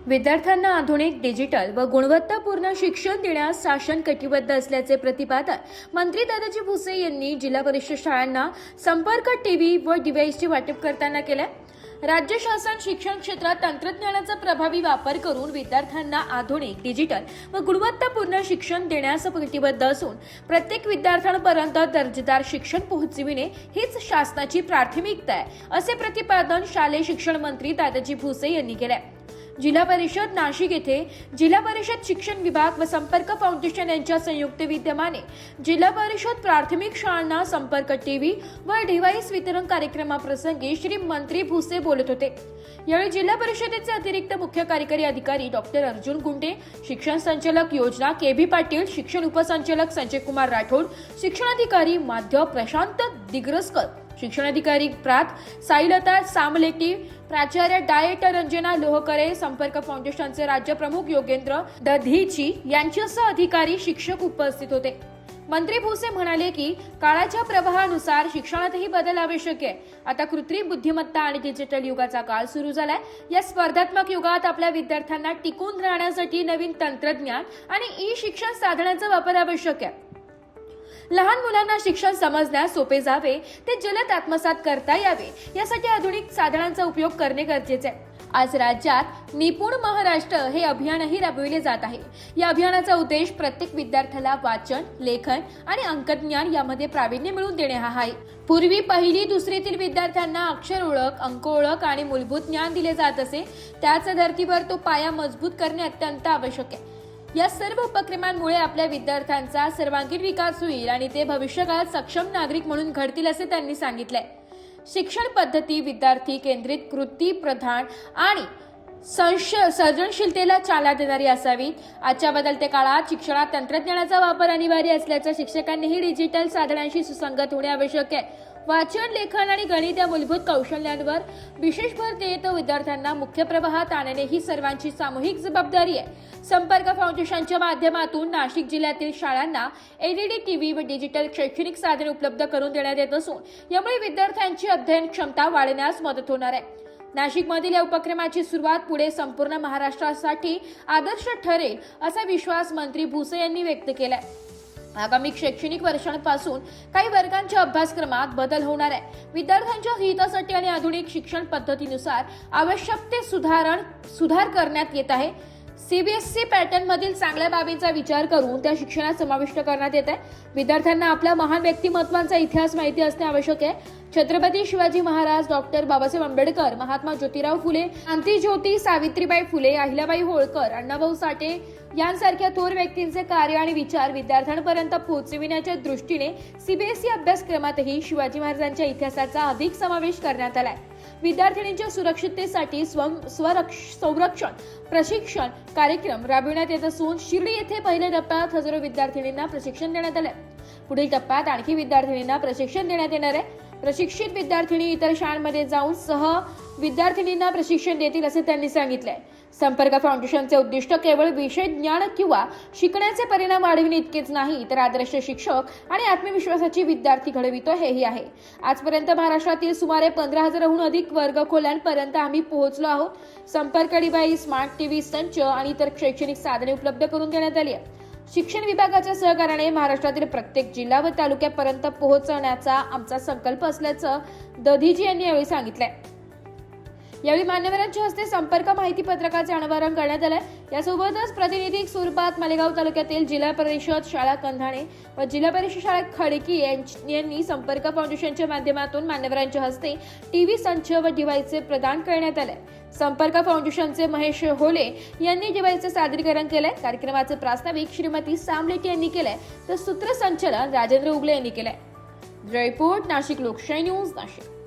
विद्यार्थ्यांना आधुनिक, डिजिटल व गुणवत्तापूर्ण शिक्षण देण्यास शासन कटिबद्ध असल्याचे प्रतिपादन मंत्री दादाजी भुसे यांनी जिल्हा परिषद शाळांना संपर्क टीव्ही व डिव्हाइसचे वाटप करताना केले. राज्य शासन शिक्षण क्षेत्रात तंत्रज्ञानाचा प्रभावी वापर करून विद्यार्थ्यांना आधुनिक, डिजिटल व गुणवत्तापूर्ण शिक्षण देण्यास कटिबद्ध असून प्रत्येक विद्यार्थ्यांपर्यंत दर्जेदार शिक्षण पोहोचविणे हीच शासनाची प्राथमिकता आहे, असे प्रतिपादन शालेय शिक्षण मंत्री दादाजी भुसे यांनी केले. जिल्हा परिषद नाशिक येथे जिल्हा परिषद शिक्षण विभाग व संपर्क फाउंडेशन यांच्या संयुक्त विद्यमाने जिल्हा परिषद प्राथमिक शाळांना संपर्क टीव्ही व डिव्हाइस वितरण कार्यक्रमाप्रसंगी श्री मंत्री भुसे बोलत होते. यावेळी जिल्हा परिषदेचे अतिरिक्त मुख्य कार्यकारी अधिकारी डॉक्टर अर्जुन गुंडे, शिक्षण संचालक योजना के.बी. पाटील, शिक्षण उपसंचालक संजय कुमार राठोड, शिक्षणाधिकारी माध्य प्रशांत दिग्रसकर, शिक्षणाधिकारी प्रात साईलता सामलेटी, प्राचार्य डाएट रंजना लोहकरे, संपर्क फाउंडेशनचे राज्य प्रमुख योगेंद्र दधीची यांच्यासह अधिकारी शिक्षक उपस्थित होते. मंत्री भुसे म्हणाले की काळाच्या प्रवाहानुसार शिक्षणातही बदल आवश्यक आहे. आता कृत्रिम बुद्धिमत्ता आणि डिजिटल युगाचा काळ सुरू झालाय. या स्पर्धात्मक युगात आपल्या विद्यार्थ्यांना टिकून राहण्यासाठी नवीन तंत्रज्ञान आणि ई शिक्षण साधनांचा वापर आवश्यक आहे. लहान मुलांना शिक्षण समजण्यास सोपे जावे, ते जलद आत्मसात करता यावे, यासाठी आधुनिक साधनांचा उपयोग करणे गरजेचे आहे. आज राज्यात निपुण महाराष्ट्र हे अभियानही राबविले जात आहे. या अभियानाचा उद्देश प्रत्येक विद्यार्थ्याला वाचन, लेखन आणि अंकज्ञान यामध्ये प्रावीण्य मिळवून देणे हा आहे. पूर्वी पहिली दुसरीतील विद्यार्थ्यांना अक्षर ओळख, अंक ओळख आणि मूलभूत ज्ञान दिले जात असे. त्याच धर्तीवर तो पाया मजबूत करणे अत्यंत आवश्यक आहे. या सर्व उपक्रमांमुळे आपल्या विद्यार्थ्यांचा सर्वांगीण विकास होईल आणि ते भविष्यकाळात सक्षम नागरिक म्हणून घडतील असे त्यांनी सांगितले. शिक्षण पद्धती विद्यार्थी केंद्रित, कृती प्रधान आणि सर्जनशीलतेला चालना देणारी असावी. आजच्या बदलत्या काळात शिक्षणात तंत्रज्ञानाचा वापर अनिवार्य असल्याचं शिक्षकांनीही डिजिटल साधनांशी सुसंगत होणे आवश्यक आहे. वाचन, लेखन आणि गणित या मूलभूत कौशल्यांवर विशेष भर देत विद्यार्थ्यांना मुख्य प्रवाहात आणणे ही सर्वांची सामूहिक जबाबदारी आहे. संपर्क फाउंडेशनच्या माध्यमातून नाशिक जिल्ह्यातील शाळांना एलईडी टीव्ही व डिजिटल शैक्षणिक साधने उपलब्ध करून देण्यात येत असून यामुळे विद्यार्थ्यांची अध्ययन क्षमता वाढवण्यास मदत होणार आहे. नाशिकमधील या उपक्रमाची सुरुवात पुढे संपूर्ण महाराष्ट्रासाठी आदर्श ठरेल असा विश्वास मंत्री भुसे यांनी व्यक्त केलाय. आगामी शैक्षणिक वर्षांपासून काही वर्गांच्या अभ्यासक्रमात बदल होणार आहे. विद्यार्थ्यांच्या हितासाठी आणि आधुनिक शिक्षण पद्धतीनुसार आवश्यक ते सुधार करण्यात येत आहे. सीबीएसई पॅटर्न मधील चांगल्या बाबींचा विचार करून त्या शिक्षणात समाविष्ट करण्यात येत आहे. विद्यार्थ्यांना आपल्या महान व्यक्तिमत्वांचा इतिहास माहिती असणे आवश्यक आहे. छत्रपती शिवाजी महाराज, डॉक्टर बाबासाहेब आंबेडकर, महात्मा ज्योतिराव फुले, क्रांतीज्योती सावित्रीबाई फुले, अहिल्याबाई होळकर, अण्णाभाऊ साठे यांसारख्या थोर व्यक्तींचे कार्य आणि विचार विद्यार्थ्यांपर्यंत पोहोचविण्याच्या दृष्टीने सीबीएसई अभ्यासक्रमातही शिवाजी महाराजांच्या इतिहासाचा अधिक समावेश करण्यात आलाय. विद्यार्थिनींच्या सुरक्षिततेसाठी संरक्षण प्रशिक्षण कार्यक्रम राबविण्यात येत असून शिर्डी येथे पहिल्या टप्प्यात हजारो विद्यार्थिनींना प्रशिक्षण देण्यात आले. पुढील टप्प्यात आणखी विद्यार्थिनींना प्रशिक्षण देण्यात येणार आहे. प्रशिक्षित विद्यार्थिनी इतर शाळांमध्ये जाऊन विद्यार्थिनींना प्रशिक्षण देतील असे त्यांनी सांगितले. संपर्क फाउंडेशनचे उद्दिष्ट केवळ विषय ज्ञान किंवा शिकण्याचे परिणाम वाढविणे इतकेच नाही, तर आदर्श शिक्षक आणि आत्मविश्वासाची विद्यार्थी घडवितो हेही आहे. आजपर्यंत महाराष्ट्रातील सुमारे 15,000हून अधिक वर्गखोल्यांपर्यंत आम्ही पोहोचलो आहोत. संपर्क डिव्हाइस, स्मार्ट टीव्ही संच आणि इतर शैक्षणिक साधने उपलब्ध करून देण्यात आली आहे. शिक्षण विभागाच्या सहकार्याने महाराष्ट्रातील प्रत्येक जिल्हा व तालुक्यापर्यंत पोहोचवण्याचा आमचा संकल्प असल्याचं दधीजी यांनी यावेळी सांगितलंय. यावेळी मान्यवरांच्या हस्ते संपर्क माहिती पत्रकाचे अनावरण करण्यात आले. यासोबतच प्रातिनिधिक स्वरूपात मालेगाव तालुक्यातील जिल्हा परिषद शाळा कंधाणे व जिल्हा परिषद शाळा खडकी यांनी संपर्क फाउंडेशनच्या माध्यमातून मान्यवरांच्या हस्ते टीव्ही संच व डिव्हाइसचे प्रदान करण्यात आले. संपर्क फाउंडेशनचे महेश होले यांनी डिव्हाइसचे सादरीकरण केले. कार्यक्रमाचे प्रास्ताविक श्रीमती सामलेटी यांनी केले, तर सूत्रसंचालन राजेंद्र उगले यांनी केले. रिपोर्ट नाशिक लोकशाही न्यूज नाशिक.